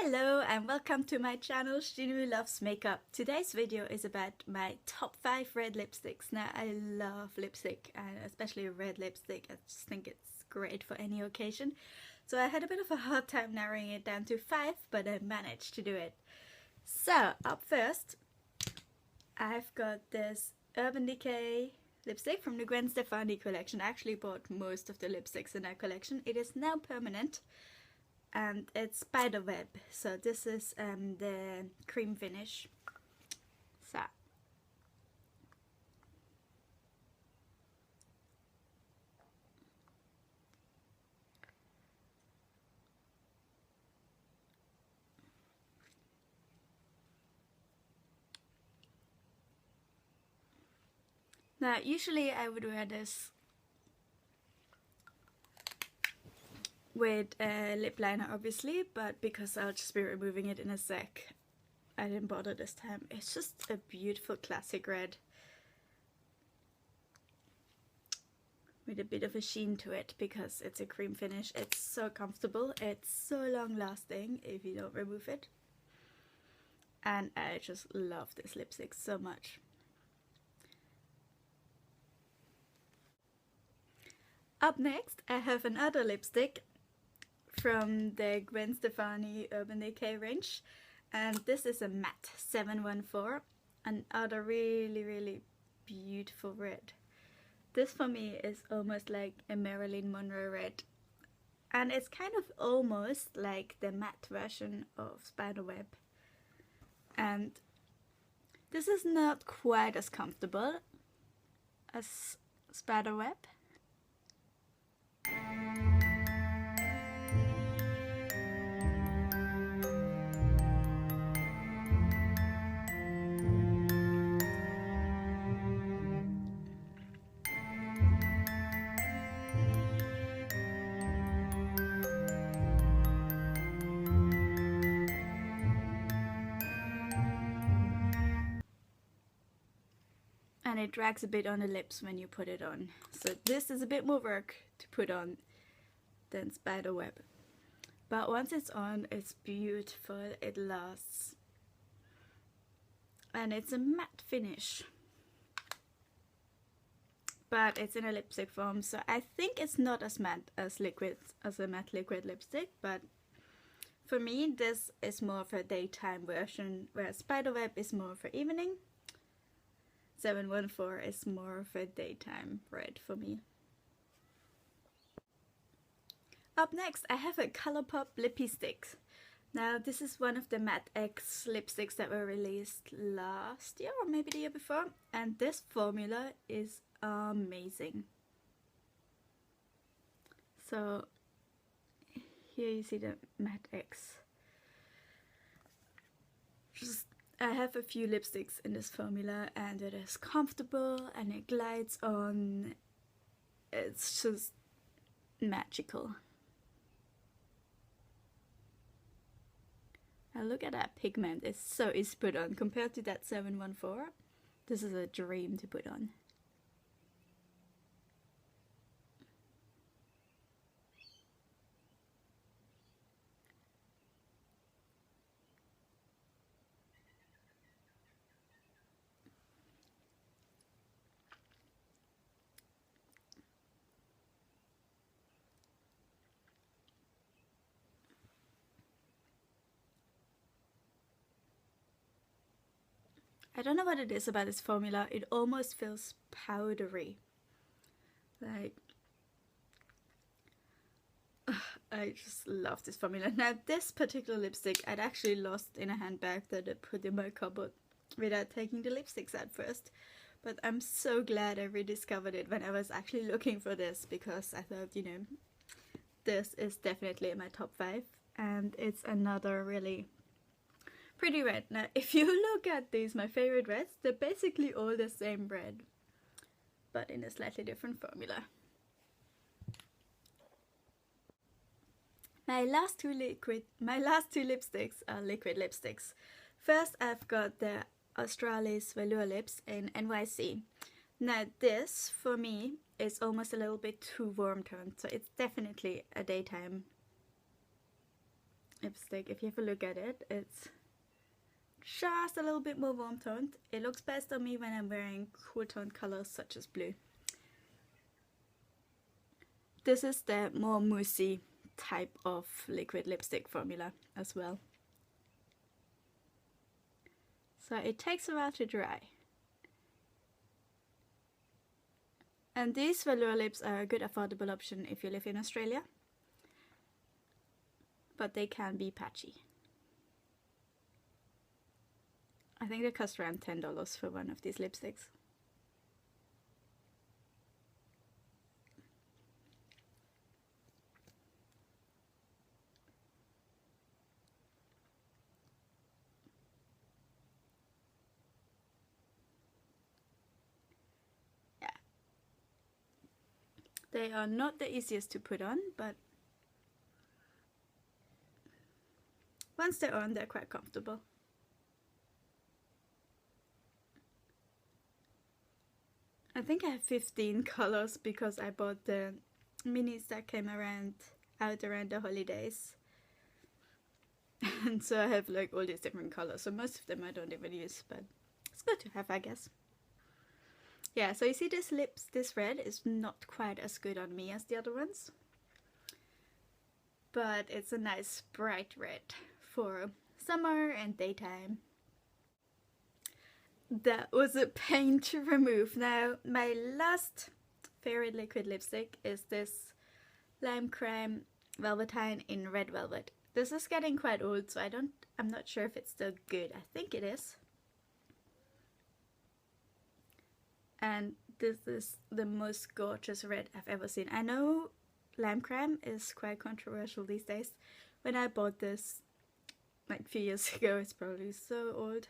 Hello and welcome to my channel, Shinu Loves Makeup. Today's video is about my top 5 red lipsticks. Now I love lipstick and especially red lipstick. I just think it's great for any occasion. So I had a bit of a hard time narrowing it down to 5, but I managed to do it. So up first I've got this Urban Decay lipstick from the Gwen Stefani collection. I actually bought most of the lipsticks in that collection. It is now permanent. And it's Spiderweb, so this is the cream finish. So now usually I would wear this with a lip liner obviously, but because I'll just be removing it in a sec, I didn't bother this time. It's just a beautiful classic red with a bit of a sheen to it because it's a cream finish. It's so comfortable, it's so long lasting if you don't remove it, and I just love this lipstick so much. Up next I have another lipstick from the Gwen Stefani Urban Decay range, and this is a matte 714, another really beautiful red. This for me is almost like a Marilyn Monroe red, and it's kind of almost like the matte version of Spiderweb, and this is not quite as comfortable as Spiderweb. And it drags a bit on the lips when you put it on. So this is a bit more work to put on than Spiderweb. But once it's on, it's beautiful, it lasts. And it's a matte finish. But it's in a lipstick form, so I think it's not as matte as a matte liquid lipstick, but for me this is more of a daytime version, whereas Spiderweb is more for evening. 714 is more of a daytime red for me. Up next I have a Colourpop Lippie stick. Now this is one of the Matte X lipsticks that were released last year or maybe the year before, and this formula is amazing. So here you see the Matte X. I have a few lipsticks in this formula and it is comfortable and it glides on. It's just magical. Now look at that pigment, it's so easy to put on compared to that 714. This is a dream to put on. I don't know what it is about this formula, it almost feels powdery. Like, I just love this formula. Now this particular lipstick I'd actually lost in a handbag that I put in my cupboard without taking the lipsticks out first. But I'm so glad I rediscovered it when I was actually looking for this, because I thought, you know, this is definitely in my top 5 and it's another really pretty red. Now if you look at these, my favorite reds, they're basically all the same red but in a slightly different formula. My last two lipsticks are liquid lipsticks. First I've got the Australis Velourlips in NY-CEE. Now this for me is almost a little bit too warm toned, so it's definitely a daytime lipstick. If you have a look at it, it's just a little bit more warm toned. It looks best on me when I'm wearing cool toned colors such as blue. This is the more moussey type of liquid lipstick formula as well. So it takes a while to dry. And these Velourlips are a good affordable option if you live in Australia, but they can be patchy. I think they cost around $10 for one of these lipsticks. They are not the easiest to put on, but once they're on, they're quite comfortable. I think I have 15 colors because I bought the minis that came out around the holidays. And so I have like all these different colors, so most of them I don't even use, but it's good to have, I guess. Yeah, so you see this red is not quite as good on me as the other ones. But it's a nice bright red for summer and daytime. That was a pain to remove. Now, my last favorite liquid lipstick is this Lime Crime Velveteen in Red Velvet. This is getting quite old, so I'm not sure if it's still good. I think it is. And this is the most gorgeous red I've ever seen. I know Lime Crime is quite controversial these days. When I bought this like a few years ago, it's probably so old,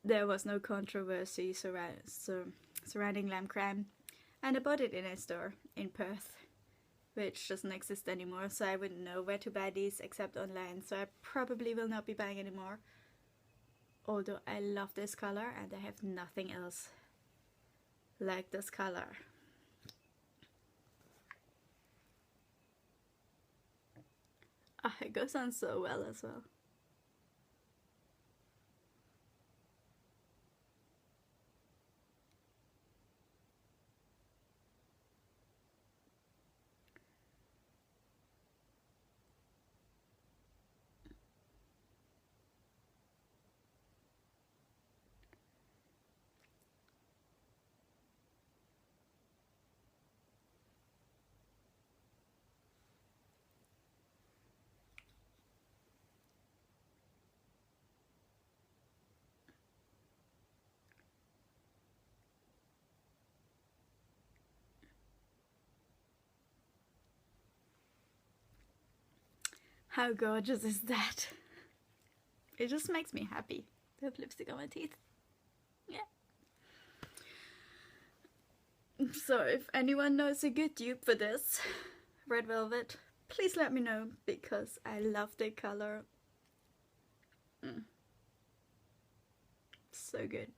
there was no controversy surrounding Lime Crime. And I bought it in a store in Perth, which doesn't exist anymore, so I wouldn't know where to buy these except online, so I probably will not be buying anymore. Although I love this color and I have nothing else like this color. Ah, it goes on so well as well. How gorgeous is that? It just makes me happy to have lipstick on my teeth. Yeah. So if anyone knows a good dupe for this Red Velvet, please let me know because I love the color. So good.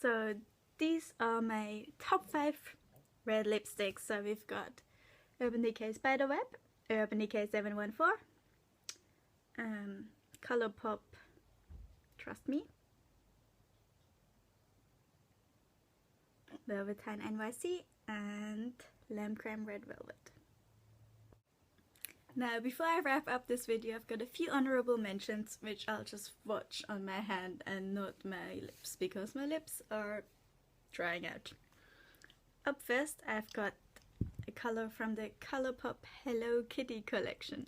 So these are my top 5 red lipsticks. So we've got Urban Decay Spiderweb, Urban Decay 714, Colourpop Trust Me, Velveteen NY-CEE, and Lime Crime Red Velvet. Now before I wrap up this video, I've got a few honourable mentions which I'll just watch on my hand and not my lips because my lips are drying out. Up first I've got a colour from the Colourpop Hello Kitty collection.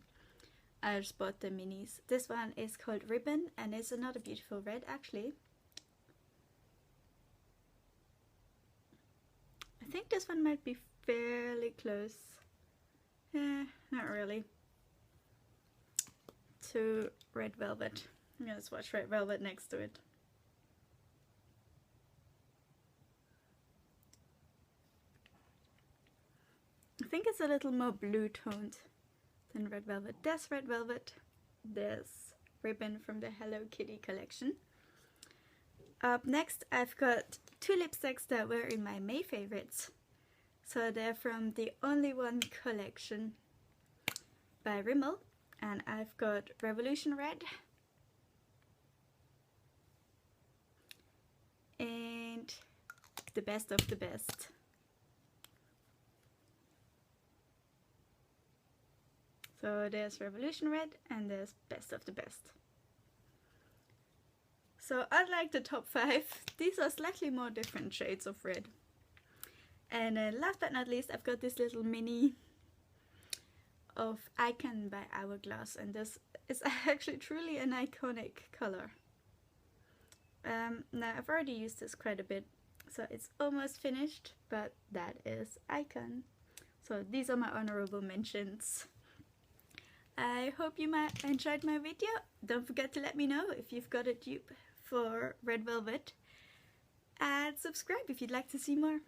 I just bought the minis. This one is called Ribbon and it's another beautiful red actually. I think this one might be fairly close. Not really. To Red Velvet. I'm gonna swatch Red Velvet next to it. I think it's a little more blue toned than Red Velvet. There's Red Velvet. There's Ribbon from the Hello Kitty collection. Up next I've got 2 lipsticks that were in my May favorites. So they're from the Only One collection. by Rimmel, and I've got Revolution Red and the best of the best. So there's Revolution Red and there's best of the best. So unlike the top 5, these are slightly more different shades of red. And last but not least, I've got this little mini of Icon by Hourglass, and this is actually truly an iconic color. Now I've already used this quite a bit, so it's almost finished, but that is Icon. So these are my honorable mentions. I hope you enjoyed my video. Don't forget to let me know if you've got a dupe for Red Velvet, and subscribe if you'd like to see more.